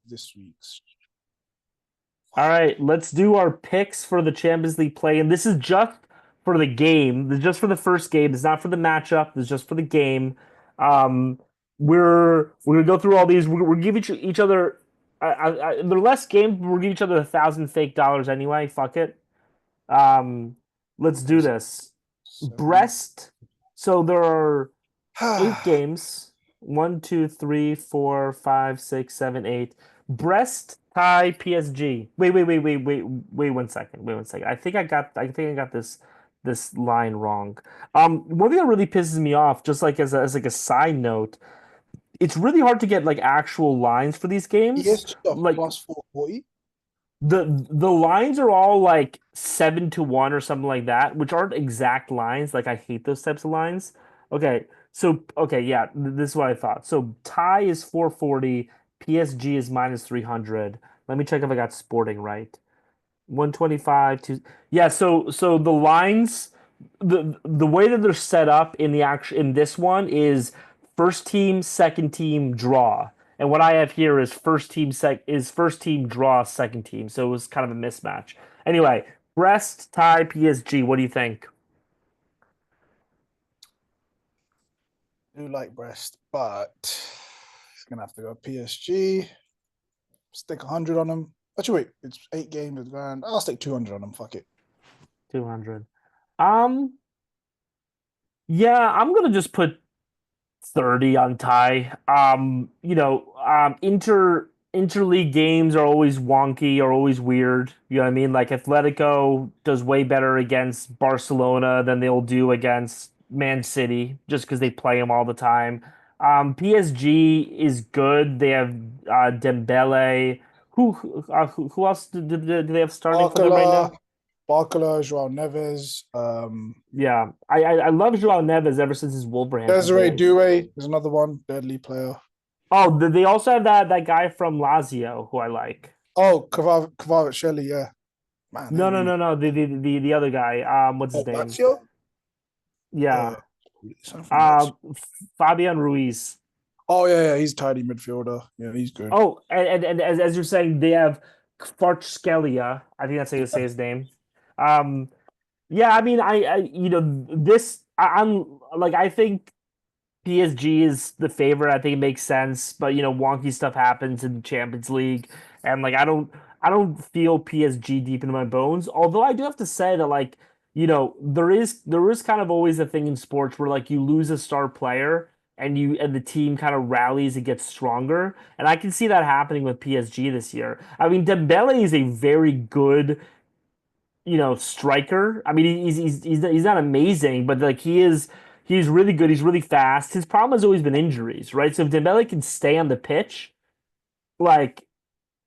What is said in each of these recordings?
this week's. All right, let's do our picks for the Champions League play. And this is just for the game. This is just for the first game. It's not for the matchup. This is just for the game. Um, we're gonna go through all these. We're give each other. They're less games. But we'll give each other 1,000 fake dollars anyway. Fuck it. Um, let's do There's this. seven. Brest. So there are 8 games. One, two, three, four, five, six, seven, eight. Brest tie PSG. Wait 1 second. Wait 1 second. I think I got this line wrong. One thing that really pisses me off, just like as like a side note, it's really hard to get like actual lines for these games. PSG are Like plus 440. the lines are all like 7-1 or something like that, which aren't exact lines. Like I hate those types of lines. Okay, yeah, this is what I thought. So tie is 440, PSG is minus 300. Let me check if I got Sporting right. 125 to yeah, so the lines the way that they're set up in the action in this one is first team, second team, draw. And what I have here is first team draw, second team. So it was kind of a mismatch. Anyway, Brest tie PSG. What do you think? I do like Brest, but it's gonna have to go PSG. Stick 100 on them. Actually, wait, it's 8 games with grand. I'll stick 200 on them. Fuck it. 200. Um, yeah, I'm gonna just put 30 on tie. Interleague games are always wonky, are always weird. You know what I mean? Like Atletico does way better against Barcelona than they'll do against Man City, just because they play them all the time. PSG is good. They have Dembele. Who else do they have starting for them right Barcola, now? Barcola, Joao Neves, Yeah, I love João Neves ever since his Wolverhampton Desiree days. Doué is another one, deadly player. Oh, they also have that guy from Lazio who I like. Oh, Kvaratskhelia, yeah. Man, they're really No. The other guy. What's his name? Lazio. Uh, Yeah. something else. Um, Fabian Ruiz. Oh yeah, he's tidy midfielder. Yeah, he's good. Oh, and as you're saying, they have Kvaratskhelia. I think that's how you say his name. Um, yeah. I mean, I'm like I think PSG is the favorite. I think it makes sense, but wonky stuff happens in the Champions League, and like I don't feel PSG deep into my bones. Although I do have to say that there is kind of always a thing in sports where like you lose a star player and the team kind of rallies and gets stronger, and I can see that happening with PSG this year. I mean, Dembele is a very good striker. I mean, he's not amazing, but like he's really good. He's really fast. His problem has always been injuries, right? So if Dembele can stay on the pitch, like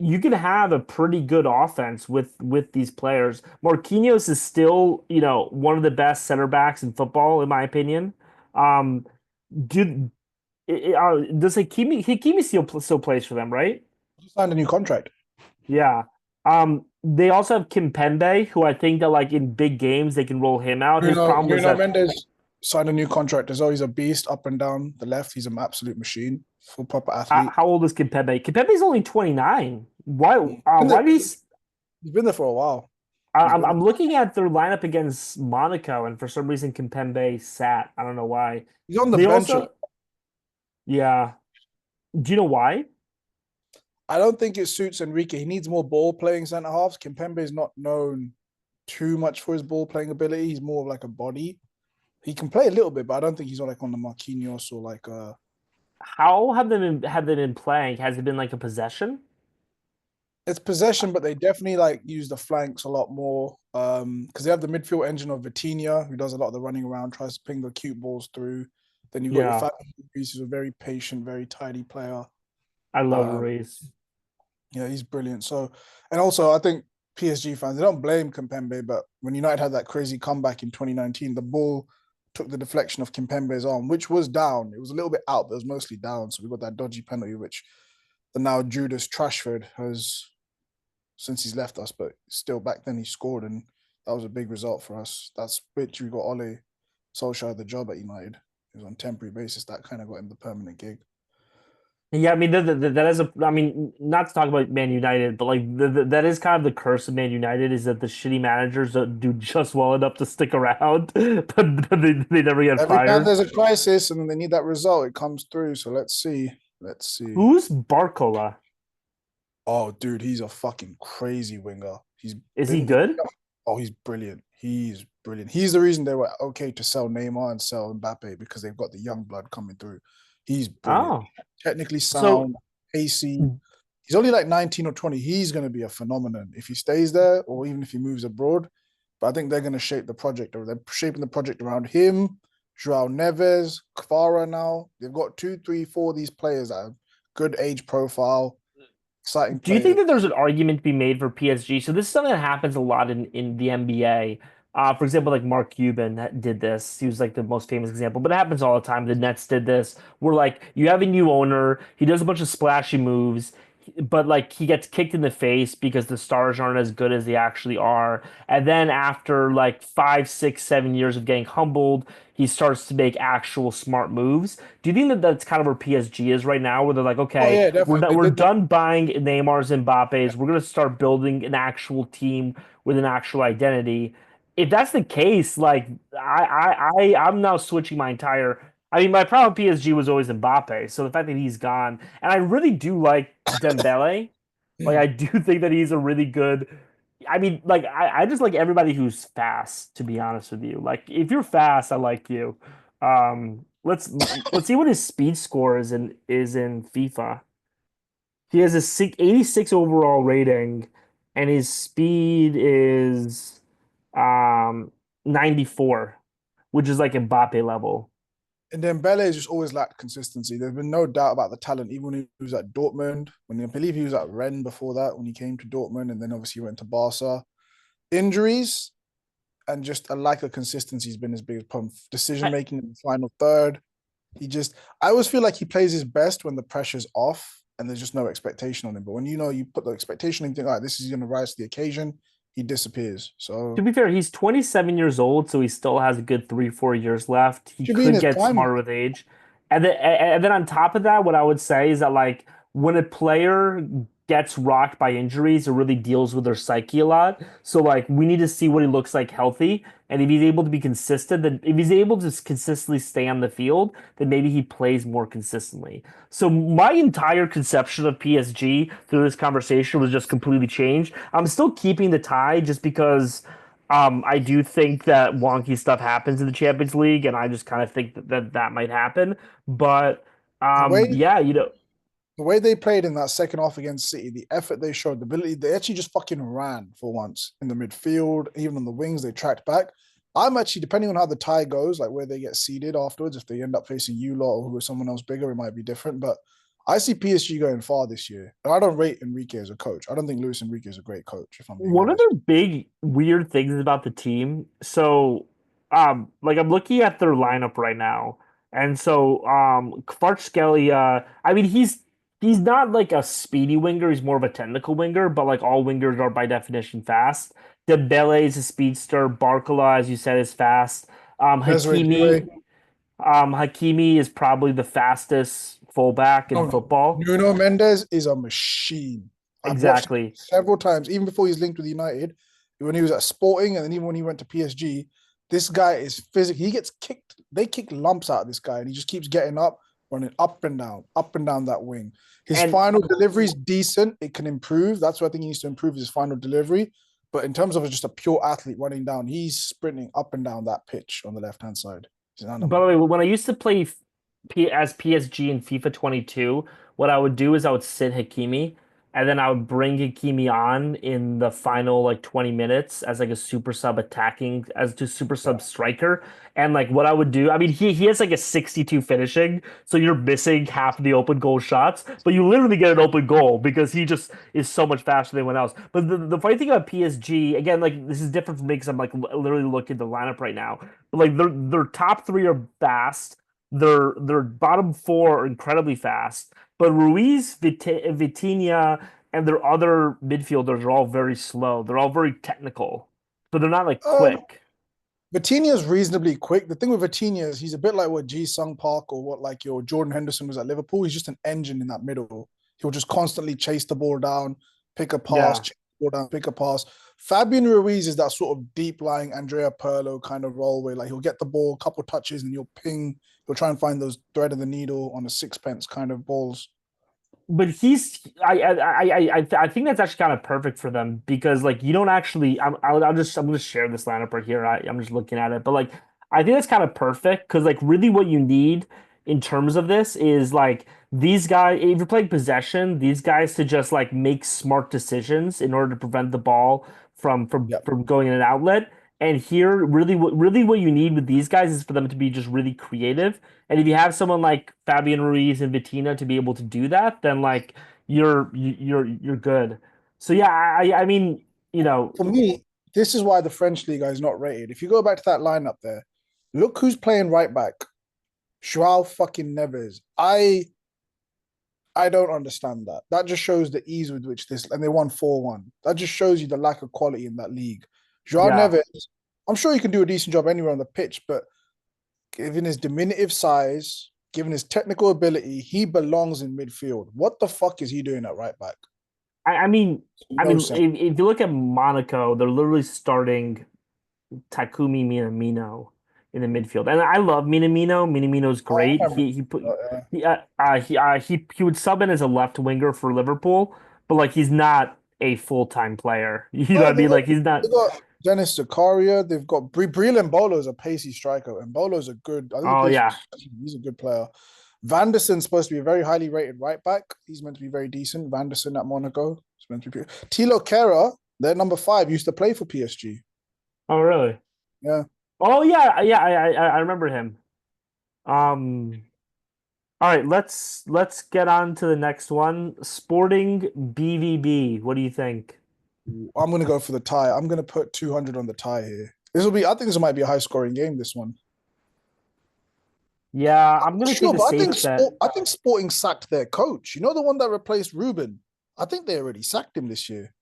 you can have a pretty good offense with these players. Marquinhos is still, one of the best center backs in football, in my opinion. Um, do does Hakimi still plays for them, right? He signed a new contract. Yeah. They also have Kimpembe, who I think that like in big games they can roll him out. His problem was Nuno that Mendes signed a new contract as well. He's a beast up and down the left. He's an absolute machine, full proper athlete. how old is Kimpembe? Kimpebe's only 29. Why? He's been there, Why did he? he's been there for a while. I, He's I'm been I'm looking at their lineup against Monaco, and for some reason Kimpembe sat. I don't know why. he's on the They bench. also, yeah. Do you know why? I don't think it suits Enrique. He needs more ball playing centre halves. Kimpembe is not known too much for his ball playing ability. He's more of like a body. He can play a little bit, but I don't think he's like on the Marquinhos or like How have they been playing? Has it been like a possession? it's possession, but they definitely like use the flanks a lot more. Because they have the midfield engine of Vitinha, who does a lot of the running around, tries to ping the cute balls through. Then you've got your Yeah, Fabio, who's a very patient, very tidy player. I love Um, Ruiz. yeah, he's brilliant. So, and also I think PSG fans they don't blame Kimpembe, but when United had that crazy comeback in 2019, the ball took the deflection of Kimpembe's arm, which was down. It was a little bit out, but it was mostly down. So we got that dodgy penalty, which the now Judas Trashford has since he's left us, but still back then he scored, and that was a big result for us. That's which we got Ole Solskjaer the job at United. He was on temporary basis. That kind of got him the permanent gig. Yeah, I mean that is a. I mean, not to talk about Man United, but like that is kind of the curse of Man United is that the shitty managers do just well enough to stick around, but they never get Every time fired. there's a crisis and they need that result, it comes through. So let's see. Let's see. Who's Barcola? Oh, dude, he's a fucking crazy winger. He's Is he been the good? oh, he's brilliant. He's brilliant. He's the reason they were okay to sell Neymar and sell Mbappe because they've got the young blood coming through. He's brilliant. Oh, Technically so sound, pacey. He's only like 19 or 20. He's going to be a phenomenon if he stays there or even if he moves abroad. But I think they're going to shape the project, or they're shaping the project around him, Joao Neves, Kvara now. They've got two, three, four of these players that have good age profile, exciting do you think players. that there's an argument to be made for PSG? So this is something that happens a lot in the NBA. For example, like Mark Cuban that did this. He was like the most famous example, but it happens all the time. The Nets did this. Where like you have a new owner, he does a bunch of splashy moves, but like he gets kicked in the face because the stars aren't as good as they actually are. And then after like 5, 6, 7 years of getting humbled, he starts to make actual smart moves. Do you think that that's kind of where PSG is right now, where they're like, Oh okay, yeah, we're definitely. not, They we're did that. done buying Neymar's and Mbappe's. We're gonna start building an actual team with an actual identity. If that's the case, like I'm now switching my entire. I mean, my problem with PSG was always Mbappe, so the fact that he's gone, and I really do like Dembele. Like I do think that he's a really good. I mean, like I just like everybody who's fast, to be honest with you. Like if you're fast, I like you. Let's see what his speed score is in FIFA. He has a 86 overall rating, and his speed is um 94, which is like Mbappe level. And then Bele has just always lacked consistency. There's been no doubt about the talent, even when he was at Dortmund. When I believe he was at Rennes before that, when he came to Dortmund, and then obviously went to Barca. Injuries and just a lack of consistency has been his biggest problem. Decision I, making in the final third. I always feel like he plays his best when the pressure's off and there's just no expectation on him. But when you put the expectation and you think, all right, this is going to rise to the occasion, he disappears. to So be fair, he's 27 years old, so he still has a good 3, 4 years left. He should be in could his get prime. smarter with age. And then on top of that, what I would say is that like when a player gets rocked by injuries, it really deals with their psyche a lot. So like we need to see what he looks like healthy. And if he's able to be consistent, then if he's able to consistently stay on the field, then maybe he plays more consistently. So my entire conception of PSG through this conversation was just completely changed. I'm still keeping the tie just because I do think that wonky stuff happens in the Champions League, and I just kind of think that might happen. But The way yeah, the way they played in that second half against City, the effort they showed, the ability, they actually just fucking ran for once in the midfield, even on the wings, they tracked back. I'm actually, depending on how the tie goes, like where they get seeded afterwards, if they end up facing you lot or who is someone else bigger, it might be different. But I see PSG going far this year. And I don't rate Enrique as a coach. I don't think Luis Enrique is a great coach, if I'm being one of honest. their big weird things about the team. So, like I'm looking at their lineup right now, and so Kvaratskhelia, I mean, he's not like a speedy winger. He's more of a technical winger, but like all wingers are by definition fast. Dembele is a speedster. Barcola, as you said, is fast. Desiree Doué. Hakimi is probably the fastest fullback in No, no. football. Nuno Mendes is a machine. I've watched him Exactly. several times, even before he's linked with United, when he was at Sporting, and then even when he went to PSG. This guy is physical. He gets kicked. They kick lumps out of this guy, and he just keeps getting up, running up and down that wing. His And final delivery is decent. It can improve. That's what I think he needs to improve his final delivery. But in terms of just a pure athlete running down, he's sprinting up and down that pitch on the left hand side. He's an by the animal. way, when I used to play as PSG in FIFA 22, what I would do is I would sit Hakimi, and then I would bring Hakimi on in the final like 20 minutes as like a super sub attacking as to super sub striker. And like what I would do, I mean he has like a 62 finishing, so you're missing half of the open goal shots, but you literally get an open goal because he just is so much faster than anyone else. But the funny thing about PSG, again, like this is different for me because I'm like literally looking at the lineup right now. But like their top three are fast. Their bottom four are incredibly fast, but Ruiz, Vitinha, and their other midfielders are all very slow. They're all very technical, but they're not like Um, quick. Vitinha's reasonably quick. The thing with Vitinha is he's a bit like what G Sung Park or what like your Jordan Henderson was at Liverpool. He's just an engine in that middle. He'll just constantly chase the ball down, pick a pass, Yeah. chase the ball down, pick a pass. Fabian Ruiz is that sort of deep lying Andrea Pirlo kind of role where like he'll get the ball, a couple touches, and you'll ping. He'll try and find those thread of the needle on a sixpence kind of balls. But I think that's actually kind of perfect for them because like you don't actually I'm gonna share this lineup right here. I'm just looking at it, but like I think that's kind of perfect because like really what you need in terms of this is like these guys if you're playing possession, these guys to just like make smart decisions in order to prevent the ball Yeah. from going in an outlet. And here, really what you need with these guys is for them to be just really creative. And if you have someone like Fabian Ruiz and Vitina to be able to do that, then like you're good. So yeah, I mean, you know, For me, this is why the French League is not rated. If you go back to that lineup there, look who's playing right back. Joao fucking Neves. I don't understand that. That just shows the ease with which this and they won 4-1. That just shows you the lack of quality in that league. Joao yeah. Neves, I'm sure he can do a decent job anywhere on the pitch, but given his diminutive size, given his technical ability, he belongs in midfield. What the fuck is he doing at right back? I, I mean, No sense. if you look at Monaco, they're literally starting Takumi Minamino in the midfield, and I love Minamino. Minamino's I great. remember. He put Uh, he would sub in as a left winger for Liverpool, but like he's not a full-time player. You know what oh, I mean? Like he's they not. got Dennis Zakaria. They've got Breel Mbolo is a pacey striker. And Mbolo's a good. I think he Oh plays. yeah. He's a good player. Vanderson's supposed to be a very highly rated right back. He's meant to be very decent. Vanderson at Monaco. It's meant to be. Tilo Kehrer, their number 5, used to play for PSG. Oh really? Yeah. Oh yeah, yeah. I remember him. Um. All right, let's get on to the next one. Sporting BVB. What do you think? I'm gonna go for the tie. I'm gonna put 200 on the tie here. This will be. I think this might be a high scoring game. This one. Yeah, I'm gonna take Sure, the but safe bet. I think Sporting sacked their coach. You know the one that replaced Ruben. I think they already sacked him this year.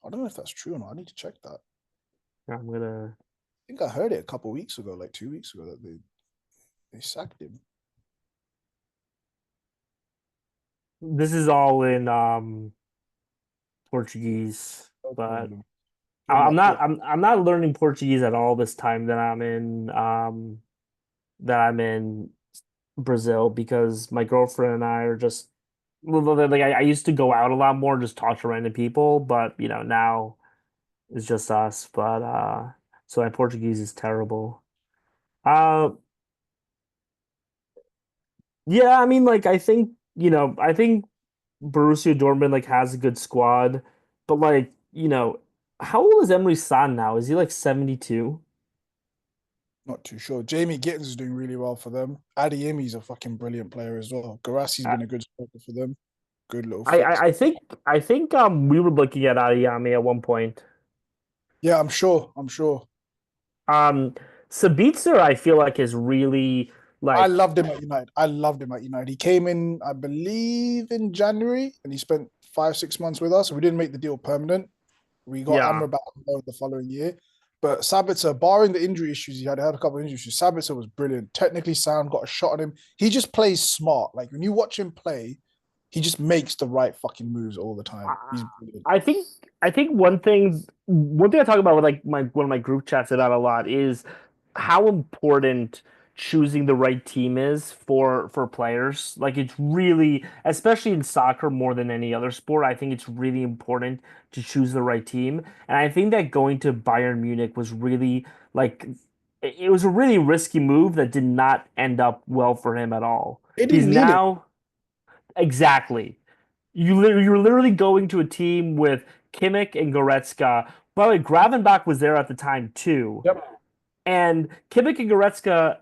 I don't know if that's true or not. I need to check that. I'm gonna. I think I heard it a couple of weeks ago, like 2 weeks ago, that they sacked him. This is all in Portuguese, No but problem. Bring up Port. I'm not learning Portuguese at all this time that I'm in Brazil because my girlfriend and I are just well, like I used to go out a lot more, just talk to random people, but you know now it's just us. But so my Portuguese is terrible. Uh, yeah, I mean, like I think Borussia Dortmund like has a good squad, but like how old is Emre Can now? Is he like 72? Not too sure. Jamie Gittins is doing really well for them. Adeyemi's a fucking brilliant player as well. Garassi's I been a good striker for them. Good little flex. I think we were looking at Adeyemi at one point. Yeah, I'm sure. I'm sure. Um, Sabitzer, I feel like is really I like loved him at United. I loved him at United. He came in, I believe, in January, and he spent 5, 6 months with us. We didn't make the deal permanent. We got yeah. Amrabat the following year. But Sabitzer, barring the injury issues, he had a couple of injury issues. Sabitzer was brilliant, technically sound, got a shot on him. He just plays smart. Like when you watch him play, he just makes the right fucking moves all the time. He's brilliant. I think I think one thing I talk about with like my one of my group chats about a lot is how important choosing the right team is for players. Like it's really, especially in soccer more than any other sport, I think it's really important to choose the right team. And I think that going to Bayern Munich was really like it was a really risky move that did not end up well for him at all. They He's didn't need it. now exactly. You're literally going to a team with Kimmich and Goretzka. By the way, Gravenbach was there at the time too. Yep. And Kimmich and Goretzka,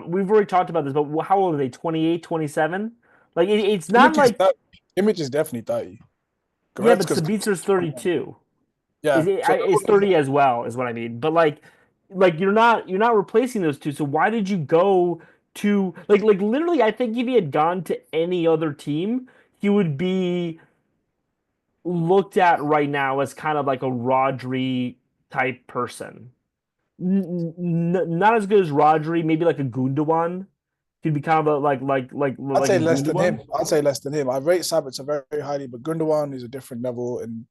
we've already talked about this, but how old are they? 28, 27? Like it's not Image is like that. Image is definitely 30. yeah, but Goretzka's Sabitzer's 32. yeah. So Is 30 as well, is what I mean. But like you're not replacing those two. So why did you go to like literally I think if he had gone to any other team, he would be looked at right now as kind of like a Rodri type person. not as good as Rodri, maybe like a Gundogan. He'd be kind of a, I'd like say a less than him. Gundogan. I'd say less than him. I rate Sabitzer very, very highly, but Gundogan is a different level, and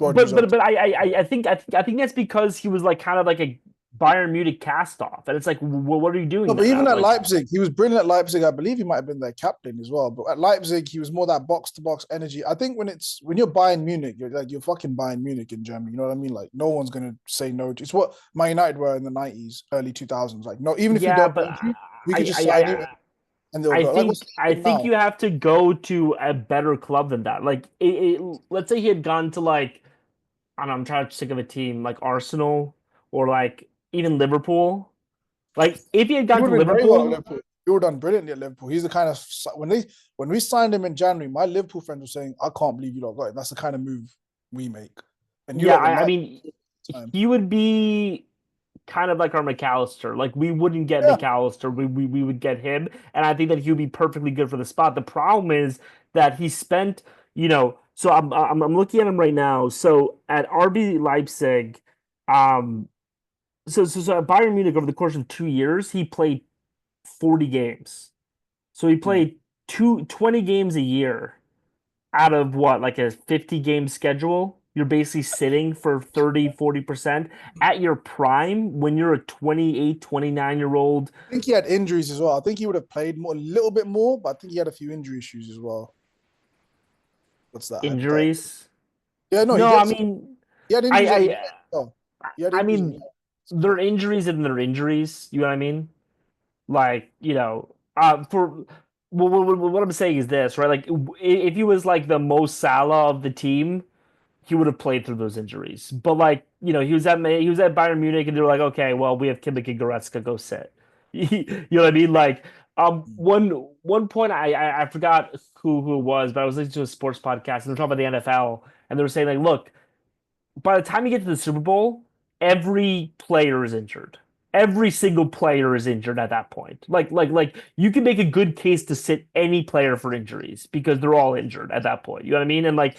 Rodri's But obviously. I think that's because he was like kind of like a Bayern Munich cast off, and it's like, well, what are you No, doing but then? even at Like, Leipzig, he was brilliant at Leipzig. I believe he might have been their captain as well. But at Leipzig, he was more that box to box energy. I think when you're Bayern Munich, you're fucking Bayern Munich in Germany. You know what I mean? Like no one's gonna say no. It's what Man United were in the '90s, early 2000s. Like no, even if we yeah, don't but want you, we could just sign you and they'll go. Like what's I happening think now? you have to go to a better club than that. Like, let's say he had gone to like I don't know, I'm trying to think of a team like Arsenal or like even Liverpool. Like, if he had He gone to would have been very well at Liverpool, Liverpool. He would have done brilliantly at Liverpool. He's the kind of when we signed him in January, my Liverpool friends were saying, "I can't believe you lot got him." That's the kind of move we make, and you yeah, lot were I like, mean, time. he would be kind of like our McAllister. Like, we wouldn't get Yeah, McAllister, we would get him, and I think that he would be perfectly good for the spot. The problem is that he spent, So I'm looking at him right now. So at RB Leipzig, um, so at Bayern Munich over the course of 2 years, he played 40 games. So he mm. played 20 games a year out of what, like a 50 game schedule. You're basically sitting for 30-40% at your prime when you're a 28, 29-year old. I think he had injuries as well. I think he would have played more, a little bit more, but I think he had a few injury issues as well. What's that hypothetical? Injuries. Yeah, no, he No, I gets mean, he had I injuries at United. I Oh, he had I injuries at mean, United. they're injuries and they're injuries. You know what I mean? Like, for what I'm saying is this, right? Like, if he was like the Mo Salah of the team, he would have played through those injuries. But like, he was at Bayern Munich, and they were like, okay, well, we have Kimmich and Goretzka, go sit. You know what I mean? Like, one point I forgot who it was, but I was listening to a sports podcast, and they're talking about the NFL, and they were saying like, look, by the time you get to the Super Bowl, every player is injured. Every single player is injured at that point. Like you can make a good case to sit any player for injuries because they're all injured at that point. You know what I mean? And like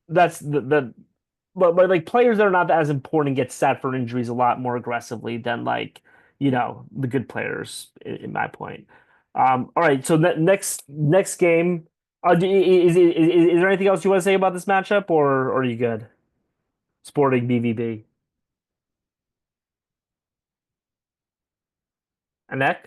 that's the but like players that are not as important get sat for injuries a lot more aggressively than like the good players in my point. All right, so next game. Is there anything else you want to say about this matchup, or are you good? Sporting BVB. Anek?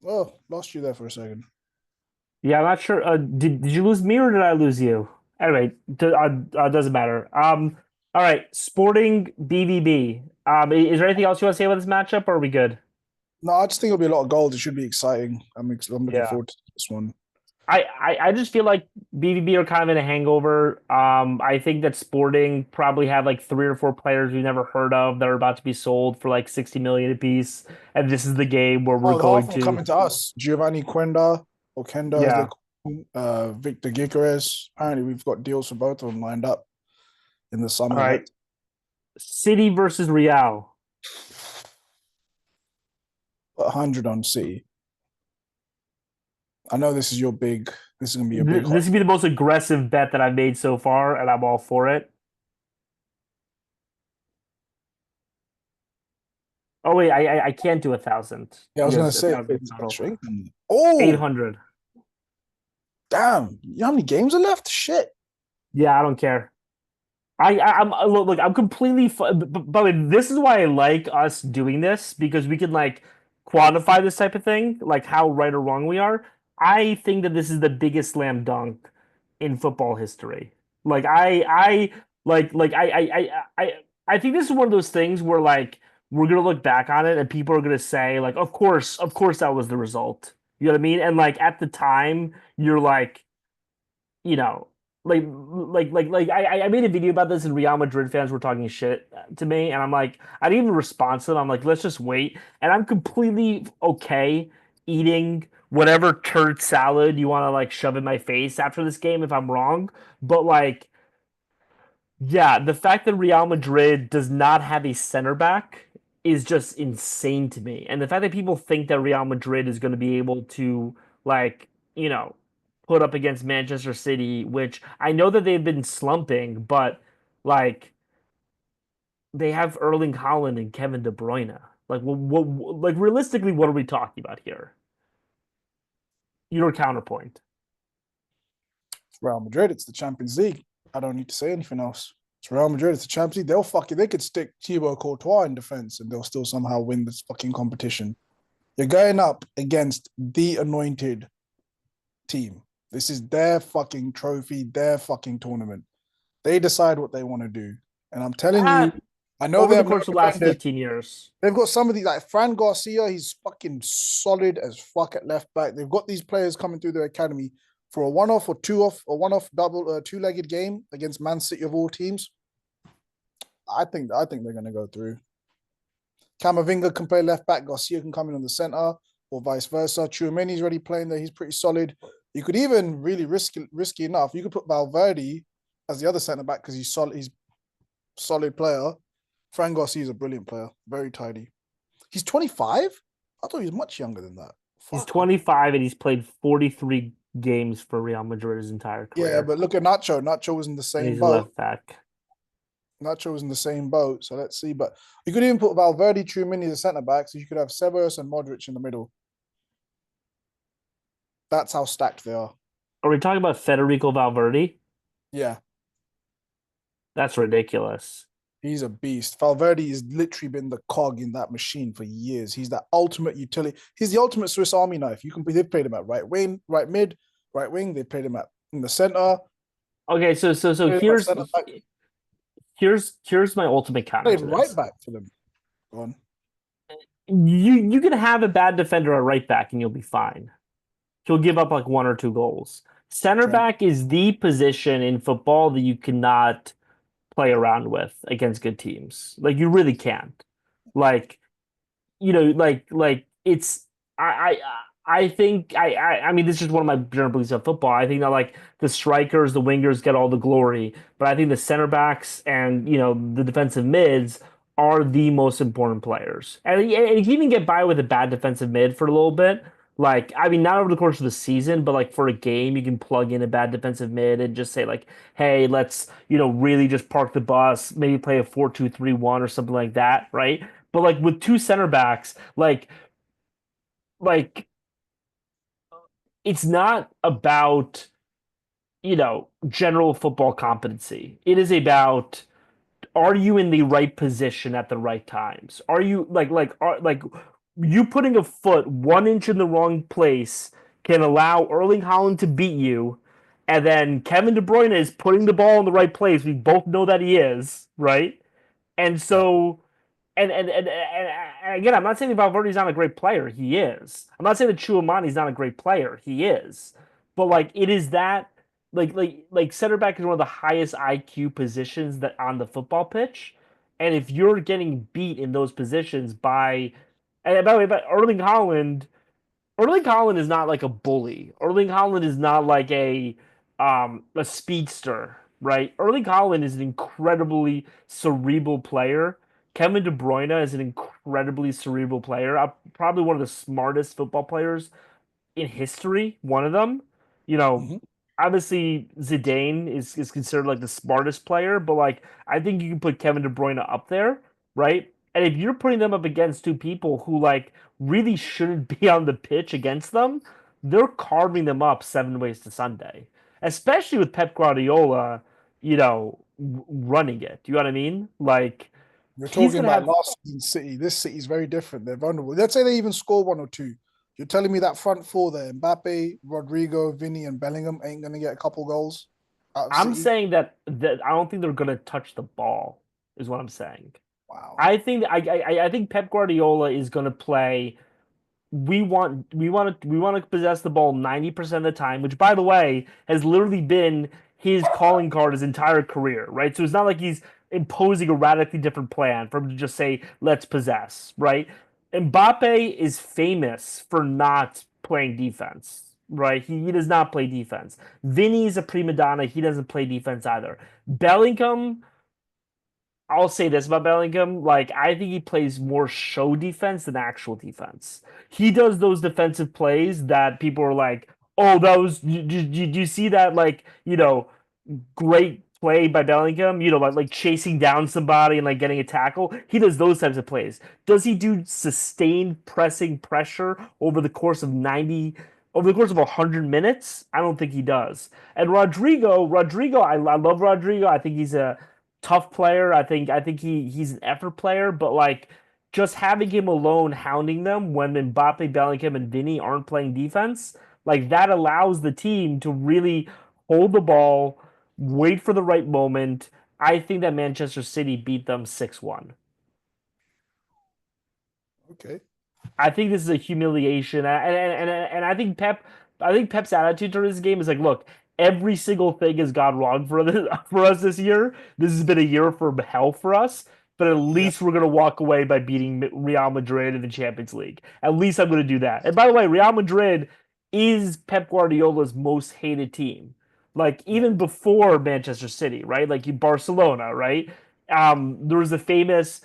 Oh, lost you there for a second. Yeah, I'm not sure. Did you lose me or did I lose you? Anyway, doesn't matter. All right, Sporting BVB. Is there anything else you want to say about this matchup, or are we good? No, I just think it'll be a lot of goals. It should be exciting. I'm looking Yeah. forward to this one. I just feel like BVB are kind of in a hangover. I think that Sporting probably have like three or four players we've never heard of that are about to be sold for like 60 million apiece, and this is the game where we're Oh, half going of them to. coming to us. Giovanni Quenda or Kenda as they Yeah. call him, Victor Gyökeres. Apparently, we've got deals for both of them lined up in the All summer. right. City versus Real. 100 on City. I know this is your big. This is gonna be a big hot. This would be the most aggressive bet that I've made so far, and I'm all for it. Oh wait, I can't do 1,000 Yeah, I was gonna because say 1,000 it's total. strengthened. Oh, 800. damn! You know how many games are left? Shit. Yeah, I don't care. I'm look, I'm completely but this is why I like us doing this because we can like quantify this type of thing, like how right or wrong we are. I think that this is the biggest slam dunk in football history. Like I think this is one of those things where like we're gonna look back on it and people are gonna say like, of course that was the result. You know what I mean? And like at the time, you're like you know, I made a video about this and Real Madrid fans were talking shit to me, and I'm like, I didn't even respond to them. I'm like, let's just wait, and I'm completely okay eating whatever turd salad you want to like shove in my face after this game if I'm wrong, but like Yeah, the fact that Real Madrid does not have a center back is just insane to me. And the fact that people think that Real Madrid is going to be able to, like, you know, put up against Manchester City, which I know that they've been slumping, but like they have Erling Haaland and Kevin De Bruyne. Like realistically, what are we talking about here? Your counterpoint. It's Real Madrid. It's the Champions League. I don't need to say anything else. It's Real Madrid. It's the Champions League. They'll fuck it. They could stick Thibaut Courtois in defense and they'll still somehow win this fucking competition. You're going up against the anointed team. This is their fucking trophy, their fucking tournament. They decide what they want to do. And I'm telling you, That I know over they the have no course of the last defenders. 15 years. They've got some of these, like Fran Garcia, he's fucking solid as fuck at left back. They've got these players coming through their academy for a one off or two off or one off double two-legged game against Man City of all teams. I think they're gonna go through. Camavinga can play left back, Garcia can come in on the center, or vice versa. Tchouameni's already playing there, he's pretty solid. You could even really risky enough. You could put Valverde as the other centre back because he's solid player. Fran Garcia is a brilliant player, very tidy. He's 25? I thought he was much younger than that. He's Fuck. 25 and he's played 43 games for Real Madrid his entire Yeah, career. but look at Nacho. Nacho was in the And same he's a boat. left back. Nacho was in the same boat. So let's see. But you could even put Valverde, Tchouameni as centre back. So you could have Severus and Modric in the middle. That's how stacked they are. Are we talking about Federico Valverde? Yeah, That's ridiculous. he's a beast. Valverde has literally been the cog in that machine for years. He's that ultimate utility. He's the ultimate Swiss Army knife. They've played him at right wing, right mid, right wing. They played him at in the center. Okay, so Played him at center back. here's my ultimate counter Played to right this. back for them. Go on. You can have a bad defender at right back and you'll be fine. He'll give up like one or two goals. Center Trent. back is the position in football that you cannot play around with against good teams. Like you really can't. Like it's I I think I mean this is just one of my general beliefs of football. I think that like the strikers, the wingers get all the glory, but I think the center backs and the defensive mids are the most important players. And you can even get by with a bad defensive mid for a little bit. Like, I mean, not over the course of the season, but like for a game, you can plug in a bad defensive mid and just say like, hey, let's, really just park the bus, maybe play a 4-2-3-1 or something like that, right? But like with two center backs, like it's not about, general football competency. It is about are you in the right position at the right times? Are you like you putting a foot 1 inch in the wrong place can allow Erling Haaland to beat you, and then Kevin De Bruyne is putting the ball in the right place. We both know that he is, right? And Yeah. so and again, I'm not saying that Valverde's not a great player. He is. I'm not saying that Chouamani's not a great player. He is. But like it is that like center back is one of the highest IQ positions that on the football pitch. And if you're getting beat in those positions and by the way, but Erling Haaland is not like a bully. Erling Haaland is not like a speedster, right? Erling Haaland is an incredibly cerebral player. Kevin De Bruyne is an incredibly cerebral player. Probably one of the smartest football players in history, one of them. You know, Mm-hmm. obviously Zidane is considered like the smartest player, but like I think you can put Kevin De Bruyne up there, right? And if you're putting them up against two people who like really shouldn't be on the pitch against them, they're carving them up 7 ways to Sunday. Especially with Pep Guardiola, running it. You know what I mean? Like You're he's talking gonna about have last season City. This City's very different. They're vulnerable. Let's say they even score one or two. You're telling me that front four there, Mbappe, Rodrigo, Vinny, and Bellingham ain't gonna get a couple goals out of I'm City? saying that I don't think they're gonna touch the ball, is what I'm saying. Wow. I think Pep Guardiola is going to play. We want to possess the ball 90% of the time, which by the way has literally been his calling card his entire career, right? So it's not like he's imposing a radically different plan for him to just say let's possess, right? Mbappe is famous for not playing defense. right? He does not play defense. Vinny's a prima donna. He doesn't play defense either. Bellingham, I'll say this about Bellingham. Like, I think he plays more show defense than actual defense. He does those defensive plays that people are like, oh, that was, do you see that? Like, great play by Bellingham, like chasing down somebody and like getting a tackle. He does those types of plays. Does he do sustained pressing pressure over the course of 100 minutes? I don't think he does. And Rodrigo, I love Rodrigo. I think he's a tough player. I think he's an effort player, but like just having him alone hounding them when Mbappe, Bellingham, and Vinny aren't playing defense, like that allows the team to really hold the ball, wait for the right moment. I think that Manchester City beat them 6-1. Okay. I think this is a humiliation, and I think Pep's attitude toward this game is like, look, every single thing has gone wrong for us this year. This has been a year for hell for us, but at Yeah. least we're gonna walk away by beating Real Madrid in the Champions League. At least I'm gonna do that. And by the way, Real Madrid is Pep Guardiola's most hated team. Like Yeah. even before Manchester City, right? Like Barcelona, right? There was a famous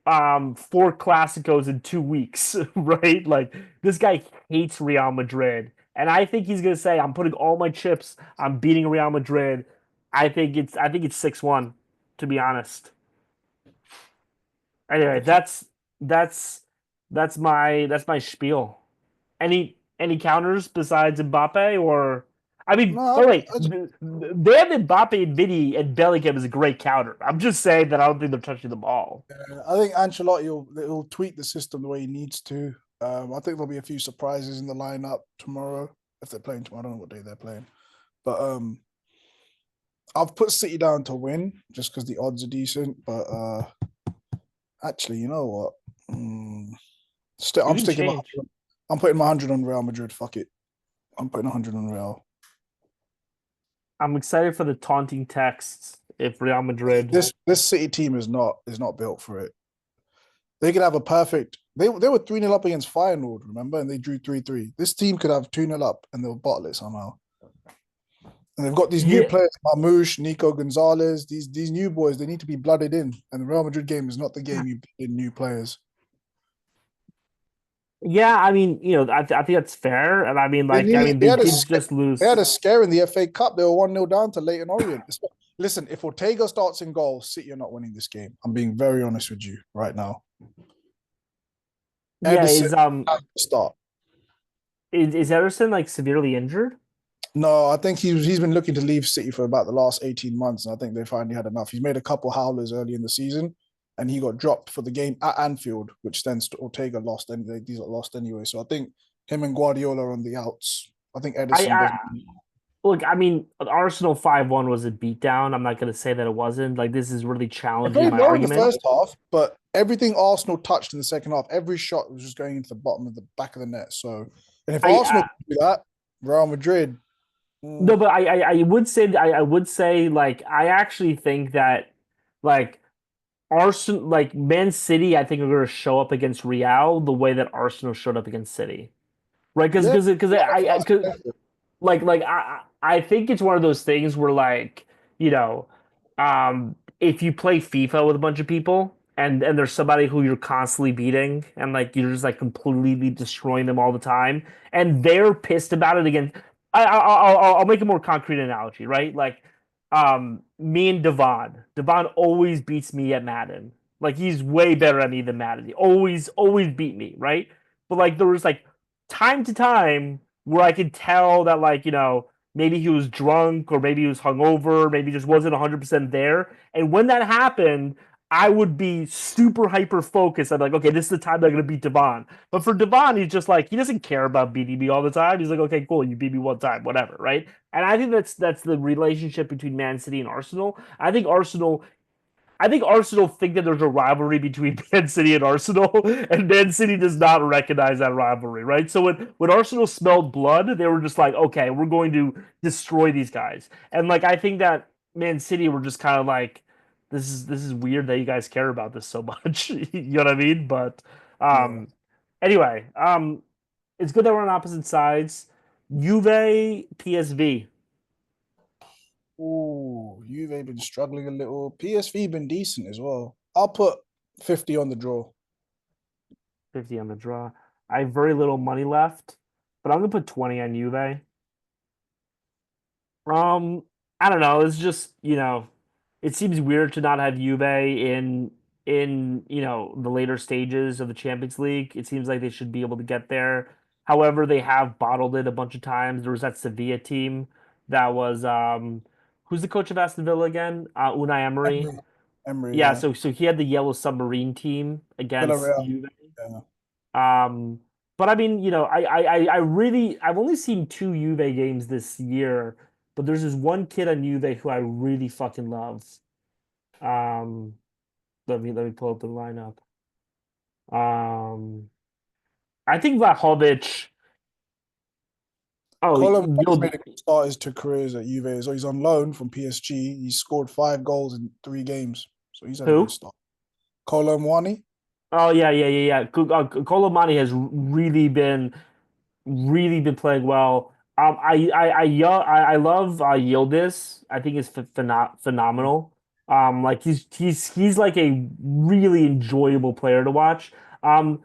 four Clásicos in 2 weeks, right? Like this guy hates Real Madrid, and I think he's gonna say, "I'm putting all my chips. I'm beating Real Madrid." I think it's 6-1, to be honest. Anyway, Okay. that's that's my spiel. Any counters besides Mbappe or? I mean, No, by the way, I just, they have Mbappe and Vini and Bellingham is a great counter. I'm just saying that I don't think they're touching the ball. I think Ancelotti will tweak the system the way he needs to. I think there'll be a few surprises in the lineup tomorrow if they're playing tomorrow. I don't know what day they're playing, but I've put City down to win just because the odds are decent. But actually, you know what? Still, You I'm can sticking my. change. I'm putting my 100 on Real Madrid. Fuck it. I'm putting 100 on Real. I'm excited for the taunting texts if Real Madrid. This City team is not built for it. They could have a perfect. They were 3-0 up against Feyenoord, remember, and they drew 3-3. This team could have 2-0 up and they'll bottle it somehow. And they've got these new Yeah, players, Marmoush, Nico Gonzalez. These new boys, they need to be blooded in. And the Real Madrid game is not the game you put in new players. yeah. I mean, I think that's fair, and I mean, They they had a did just they had lose. a scare in the FA Cup. They were 1-0 down to Leighton Orient. Listen, if Ortega starts in goal, City are not winning this game. I'm being very honest with you right now. Yeah, Ederson start. is Ederson like severely injured? No, I think he's been looking to leave City for about the last 18 months, and I think they finally had enough. He's made a couple howlers early in the season, and he got dropped for the game at Anfield, which then Ortega lost, and these got lost anyway. So I think him and Guardiola are on the outs. I think I, Edison I doesn't. Look. I mean, Arsenal 5-1 was a beatdown. I'm not gonna say that it wasn't. Like this is really They challenging played my well in the argument. first half, but everything Arsenal touched in the second half, every shot was just going into the bottom of the back of the net. So, and if Arsenal I can do that, Real Madrid. No, but I would say like I actually think that like Arsenal, like Man City, I think are going to show up against Real the way that Arsenal showed up against City, right? Yeah, Because I think it's one of those things where you know if you play FIFA with a bunch of people and there's somebody who you're constantly beating and like you're just like completely destroying them all the time and they're pissed about it again. I'll make a more concrete analogy, right? Like me and Devon always beats me at Madden. Like he's way better at me than Madden. He always beat me, right? But like there was like time to time where I could tell that maybe he was drunk or maybe he was hungover, maybe he just wasn't 100% there. And when that happened, I would be super hyper focused. I'm like, okay, this is the time I'm gonna beat Devon. But for Devon, he's just like he doesn't care about beating me all the time. He's like, okay, cool, you beat me one time, whatever, right? And I think that's the relationship between Man City and Arsenal. I think Arsenal think that there's a rivalry between Man City and Arsenal, and Man City does not recognize that rivalry, right? So when Arsenal smelled blood, they were just like, okay, we're going to destroy these guys. And like I think that Man City were just kind of like, this is weird that you guys care about this so much. You know what I mean? But yeah. anyway, it's good that we're on opposite sides. Juve, PSV, Ooh, Juve been struggling a little. PSV been decent as well. I'll put 50 on the draw. 50 on the draw. I have very little money left, but I'm gonna put 20 on Juve. Um, I don't know. It's just, it seems weird to not have Juve in, the later stages of the Champions League. It seems like they should be able to get there. However, they have bottled it a bunch of times. There was that Sevilla team that was who's the coach of Aston Villa again? Unai Emery. Emery, Emery, Yeah, yeah. so he had the yellow submarine team against Villarreal, Juve. yeah. Um, but I mean, I've only seen two Juve games this year, but there's this one kid on Juve who I really fucking love. Um, let me pull up the lineup. Um, I think Vlahovic. Oh, Colin has you'll. made a good start his two careers at Juve. So he's on loan from PSG. He scored 5 goals in 3 games. So he's had a good Who? start. Colin Wani, Oh yeah, yeah, yeah, yeah. Colomani has really been playing well. I love Yildiz. I think he's phenomenal. Like he's like a really enjoyable player to watch. Um,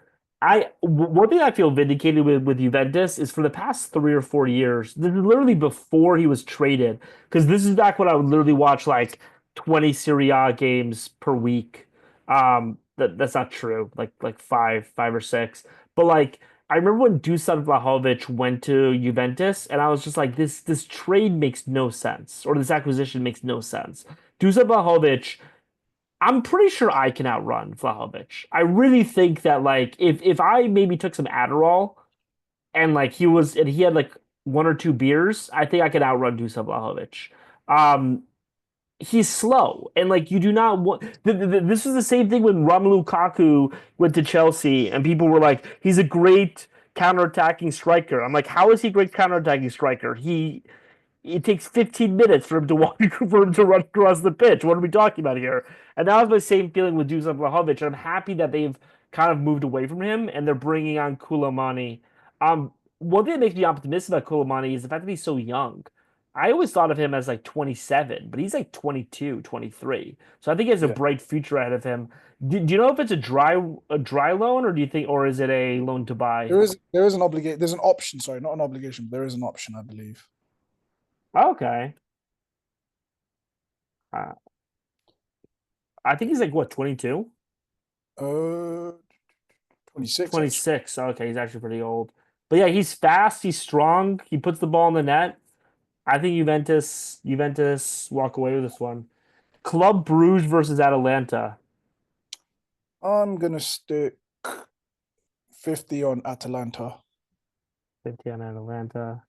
one thing I feel vindicated with Juventus is for the past 3 or 4 years. This is literally before he was traded, because this is back when I would literally watch like 20 Serie A games per week. That's not true. Like five or six. But like I remember when Dusan Vlahovic went to Juventus, and I was just like, this trade makes no sense, or this acquisition makes no sense. Dusan Vlahovic, I'm pretty sure I can outrun Vlahovic. I really think that like if I maybe took some Adderall and like he had like one or two beers, I think I could outrun Dusan Vlahovic. Um, he's slow, and like you do not want this was the same thing when Romelu Lukaku went to Chelsea, and people were like, he's a great counterattacking striker. I'm like, how is he a great counterattacking striker? It takes 15 minutes for him to walk for him to run across the pitch. What are we talking about here? And that was my same feeling with Dusan Vlahovic. And I'm happy that they've kind of moved away from him and they're bringing on Koulibaly. One thing that makes me optimistic about Koulibaly is the fact that he's so young. I always thought of him as like 27, but he's like 22, 23. So I think he has a yeah. bright future ahead of him. Do you know if it's a dry loan, or do you think, or is it a loan to buy? There is an obligation. There's an option. Sorry, not an obligation. But there is an option, I believe. Okay. Uh, I think he's like what, 22? Uh, 26 actually. 26. Okay, he's actually pretty old. But yeah, he's fast, he's strong, he puts the ball in the net. I think Juventus walk away with this one. Club Bruges versus Atalanta. I'm gonna stick 50 on Atalanta. 50 on Atalanta.